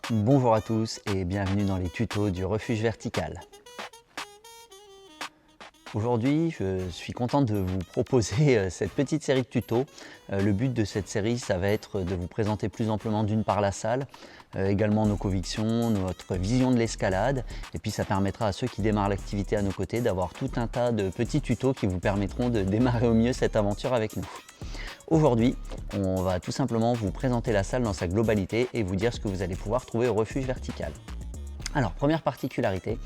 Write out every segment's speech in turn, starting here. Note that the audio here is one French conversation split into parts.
Bonjour à tous et bienvenue dans les tutos du refuge vertical. Aujourd'hui, je suis content de vous proposer cette petite série de tutos. Le but de cette série, ça va être de vous présenter plus amplement d'une part la salle, également nos convictions, notre vision de l'escalade, et puis ça permettra à ceux qui démarrent l'activité à nos côtés d'avoir tout un tas de petits tutos qui vous permettront de démarrer au mieux cette aventure avec nous. Aujourd'hui, on va tout simplement vous présenter la salle dans sa globalité et vous dire ce que vous allez pouvoir trouver au refuge vertical. Alors, première particularité,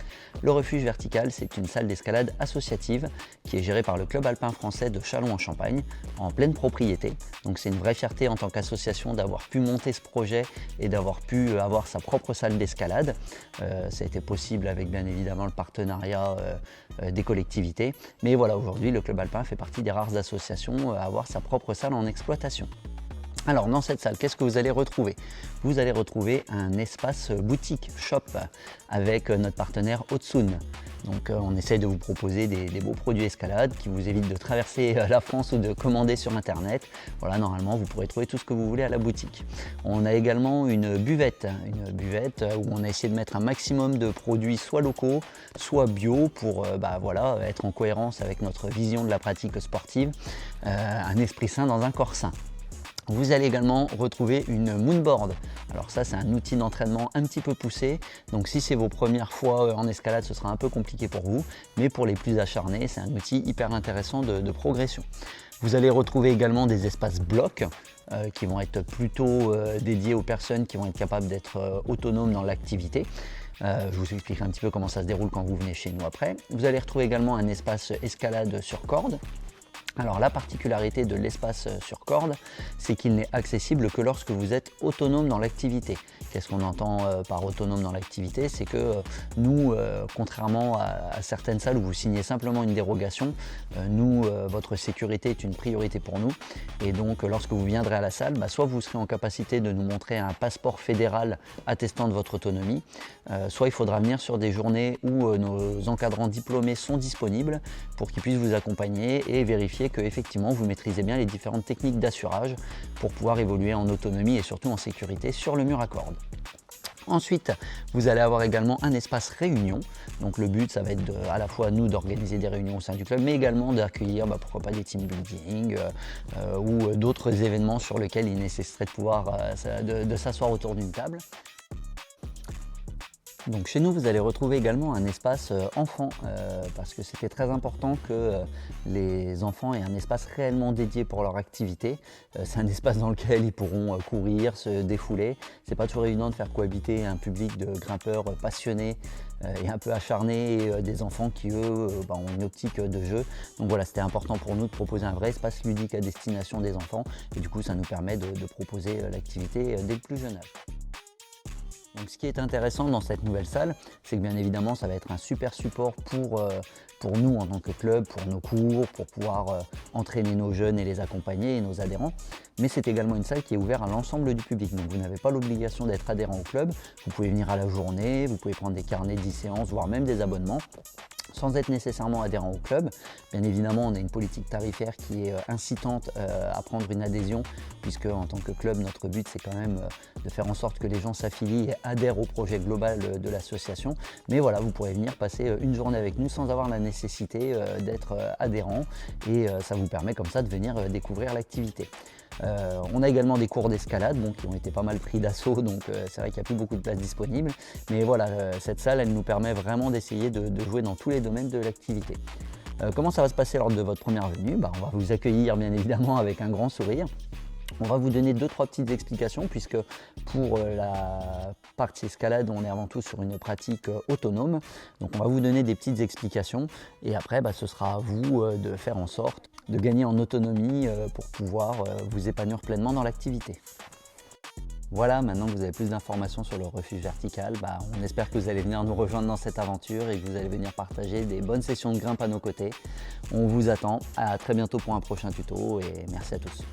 le refuge vertical, c'est une salle d'escalade associative qui est gérée par le club alpin français de Châlons-en-Champagne en pleine propriété. Donc c'est une vraie fierté en tant qu'association d'avoir pu monter ce projet et d'avoir pu avoir sa propre salle d'escalade. Ça a été possible avec bien évidemment le partenariat des collectivités. Mais voilà, aujourd'hui, le club alpin fait partie des rares associations à avoir sa propre salle en exploitation. Alors dans cette salle, qu'est-ce que vous allez retrouver? Vous allez retrouver un espace boutique, shop, avec notre partenaire Otsun. Donc on essaye de vous proposer des beaux produits escalade qui vous évitent de traverser la France ou de commander sur internet. Voilà, normalement vous pourrez trouver tout ce que vous voulez à la boutique. On a également une buvette où on a essayé de mettre un maximum de produits soit locaux, soit bio pour voilà, être en cohérence avec notre vision de la pratique sportive, un esprit sain dans un corps sain. Vous allez également retrouver une moonboard. Alors ça, c'est un outil d'entraînement un petit peu poussé. Donc si c'est vos premières fois en escalade, ce sera un peu compliqué pour vous. Mais pour les plus acharnés, c'est un outil hyper intéressant de progression. Vous allez retrouver également des espaces blocs qui vont être plutôt dédiés aux personnes qui vont être capables d'être autonomes dans l'activité. Je vous expliquerai un petit peu comment ça se déroule quand vous venez chez nous après. Vous allez retrouver également un espace escalade sur corde. Alors la particularité de l'espace sur corde, c'est qu'il n'est accessible que lorsque vous êtes autonome dans l'activité. Qu'est-ce qu'on entend par autonome dans l'activité? C'est que nous, contrairement à certaines salles où vous signez simplement une dérogation, nous, votre sécurité est une priorité pour nous. Et donc lorsque vous viendrez à la salle, soit vous serez en capacité de nous montrer un passeport fédéral attestant de votre autonomie, soit il faudra venir sur des journées où nos encadrants diplômés sont disponibles pour qu'ils puissent vous accompagner et vérifier que effectivement vous maîtrisez bien les différentes techniques d'assurage pour pouvoir évoluer en autonomie et surtout en sécurité sur le mur à cordes. Ensuite, vous allez avoir également un espace réunion. Donc le but, ça va être à la fois nous d'organiser des réunions au sein du club, mais également d'accueillir pourquoi pas des team building ou d'autres événements sur lesquels il nécessiterait de pouvoir de s'asseoir autour d'une table. Donc chez nous, vous allez retrouver également un espace enfant, parce que c'était très important que les enfants aient un espace réellement dédié pour leur activité. C'est un espace dans lequel ils pourront courir, se défouler. C'est pas toujours évident de faire cohabiter un public de grimpeurs passionnés et un peu acharnés et des enfants qui, eux, ont une optique de jeu. Donc voilà, c'était important pour nous de proposer un vrai espace ludique à destination des enfants. Et du coup, ça nous permet de proposer l'activité dès le plus jeune âge. Donc ce qui est intéressant dans cette nouvelle salle, c'est que bien évidemment ça va être un super support pour nous en tant que club, pour nos cours, pour pouvoir entraîner nos jeunes et les accompagner et nos adhérents. Mais c'est également une salle qui est ouverte à l'ensemble du public. Donc vous n'avez pas l'obligation d'être adhérent au club, vous pouvez venir à la journée, vous pouvez prendre des carnets de 10 séances, voire même des abonnements, sans être nécessairement adhérent au club. Bien évidemment, on a une politique tarifaire qui est incitante à prendre une adhésion, puisque en tant que club, notre but c'est quand même de faire en sorte que les gens s'affilient et adhèrent au projet global de l'association. Mais voilà, vous pourrez venir passer une journée avec nous sans avoir la nécessité d'être adhérent et ça vous permet comme ça de venir découvrir l'activité. On a également des cours d'escalade qui ont été pas mal pris d'assaut, donc c'est vrai qu'il n'y a plus beaucoup de place disponible. Mais voilà, cette salle, elle nous permet vraiment d'essayer de jouer dans tous les domaines de l'activité. Comment ça va se passer lors de votre première venue? On va vous accueillir bien évidemment avec un grand sourire. On va vous donner 2-3 petites explications puisque pour la partie escalade, on est avant tout sur une pratique autonome. Donc on va vous donner des petites explications et après ce sera à vous de faire en sorte de gagner en autonomie pour pouvoir vous épanouir pleinement dans l'activité. Voilà, maintenant que vous avez plus d'informations sur le refuge vertical, on espère que vous allez venir nous rejoindre dans cette aventure et que vous allez venir partager des bonnes sessions de grimpe à nos côtés. On vous attend, à très bientôt pour un prochain tuto et merci à tous.